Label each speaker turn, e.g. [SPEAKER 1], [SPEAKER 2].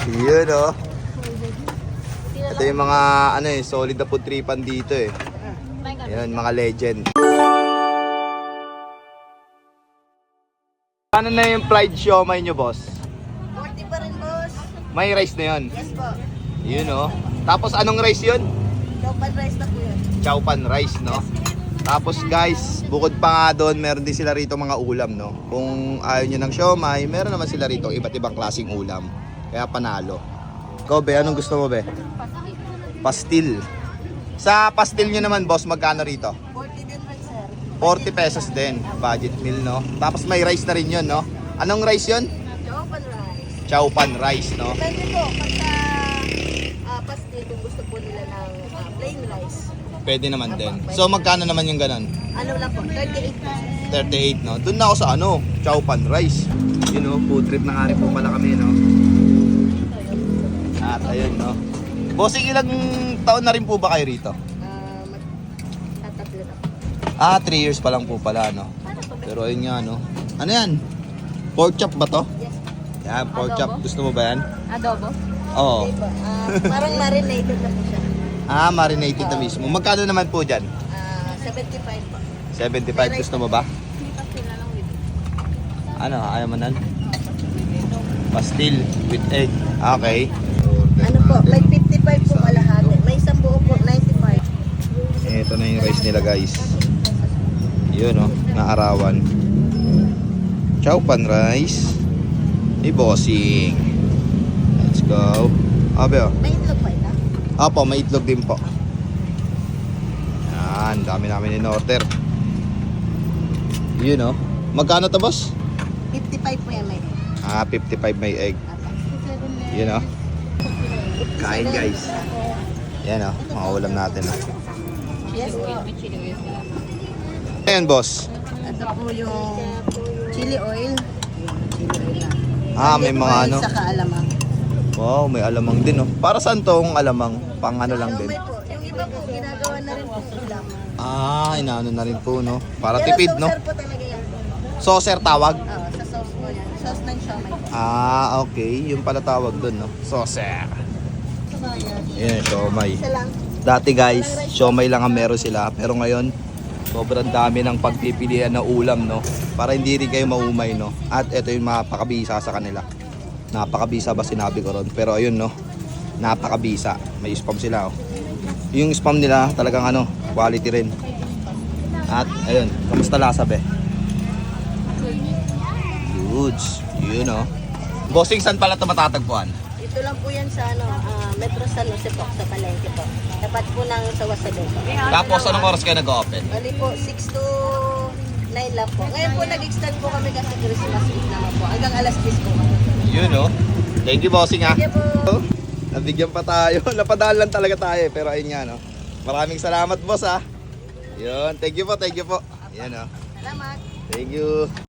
[SPEAKER 1] Yun oh. Ito yung mga ano eh, solid na food tripan dito eh. Yan, mga legend. Ano na yung fried siomai nyo, boss?
[SPEAKER 2] 40 pa rin, boss.
[SPEAKER 1] May rice na yun.
[SPEAKER 2] Yes po.
[SPEAKER 1] Yun oh. Tapos anong rice yun?
[SPEAKER 2] Chopan rice na po yun.
[SPEAKER 1] Chowpan rice, no? Tapos guys, bukod pa nga doon, meron din sila rito mga ulam, no? Kung ayaw nyo ng siomai, meron naman sila rito iba't ibang klaseng ulam. Kaya panalo. Ikaw, be, anong gusto mo, be? Pastil. Sa pastil nyo naman, boss, magkano rito?
[SPEAKER 2] 40 din rin, sir.
[SPEAKER 1] 40 pesos din. Budget meal, no? Tapos may rice na rin yun, no? Anong rice yun?
[SPEAKER 2] Chopan rice.
[SPEAKER 1] Chowpan rice, no?
[SPEAKER 2] Depende po, pagka pastil, kung gusto po nila ng plain rice.
[SPEAKER 1] Pwede naman din. So, magkano naman yung ganon?
[SPEAKER 2] Ano lang po, 38 pesos.
[SPEAKER 1] 38, no? Doon na ako sa ano, Chowpan rice. You know, food trip na nga rin po pala kami, no? At ayun, no? Bossing, ilang taon na rin po ba kayo rito?
[SPEAKER 2] Tatatlo na po.
[SPEAKER 1] 3 years pa lang po pala, no? Pero ayun nga, no? Ano yan? Pork chop ba to?
[SPEAKER 2] Yes.
[SPEAKER 1] Yan, pork chop. Gusto mo ba yan?
[SPEAKER 2] Adobo?
[SPEAKER 1] Oo.
[SPEAKER 2] Okay po. Parang marinated na po siya.
[SPEAKER 1] Marinated na mismo. Magkano naman po dyan?
[SPEAKER 2] 75 po.
[SPEAKER 1] 75. Gusto mo ba? Ano? Ayaw mo nan? Pastil with egg. Okay.
[SPEAKER 2] Ano po, may 55 po kalahati. May isang buo po, 95.
[SPEAKER 1] Ito na yung rice nila, guys. Yun, oh. Naarawan. Chowpan rice. Hey, bossing. Let's go. Abe, oh.
[SPEAKER 2] May itlog pa ito?
[SPEAKER 1] Apo, may itlog din po. Yan, dami namin in order. Yun, oh. Magkano to, boss?
[SPEAKER 2] 55 po yan, may.
[SPEAKER 1] 55 may egg. Yun, oh. Kain, guys. Yan, oh. Mga ulam natin, oh.
[SPEAKER 2] Yes po.
[SPEAKER 1] Ayan, boss.
[SPEAKER 2] Ito po yung chili oil. Chili oil na.
[SPEAKER 1] May mga ano.
[SPEAKER 2] Saka alamang.
[SPEAKER 1] Wow, may alamang din, oh. Para saan tong alamang? Pang ano lang din.
[SPEAKER 2] May po. Yung iba po, ginagawa na rin po ulam.
[SPEAKER 1] Inaano na rin po, no? Para
[SPEAKER 2] Pero
[SPEAKER 1] tipid, no?
[SPEAKER 2] saucer po talaga yan.
[SPEAKER 1] Saucer tawag?
[SPEAKER 2] Oo, sa sauce po yan. Sauce ng siomai po.
[SPEAKER 1] Okay. Yung pala tawag dun, no? Saucer. Yan, siomai.
[SPEAKER 2] Isa lang.
[SPEAKER 1] Dati, guys, siomai lang ang meron sila. Pero ngayon, sobrang dami ng pagpipilian na ulam, no? Para hindi rin kayo maumay, no? At ito yung mapakabisa sa kanila. Napakabisa ba sinabi ko ron? Pero ayun, no? Napakabisa. May spam sila, oh. Yung spam nila talagang ano, quality rin. At ayun, kamusta lasa, be? Goods. Yun, oh. Bossing, saan pala ito matatagpuan?
[SPEAKER 2] Ito lang po yan sa ano, Metro San Jose po, sa Palengke po. Tapat po ng Sawasago po.
[SPEAKER 1] Tapos, anong oras kayo nag-open?
[SPEAKER 2] Bali po, 6 to 9 lang po. Ngayon po nag-extend po kami kasi Christmas Eve naman po. Hanggang alas 10 po kami.
[SPEAKER 1] Yun, oh. Thank you, bossing, ha.
[SPEAKER 2] Sige po.
[SPEAKER 1] Nabigyan pa tayo. Napadaan lang talaga tayo. Pero ayun nga, no. Maraming salamat, boss, ha. Yun. Thank you po, thank you po. Yan, oh.
[SPEAKER 2] Salamat.
[SPEAKER 1] Thank you.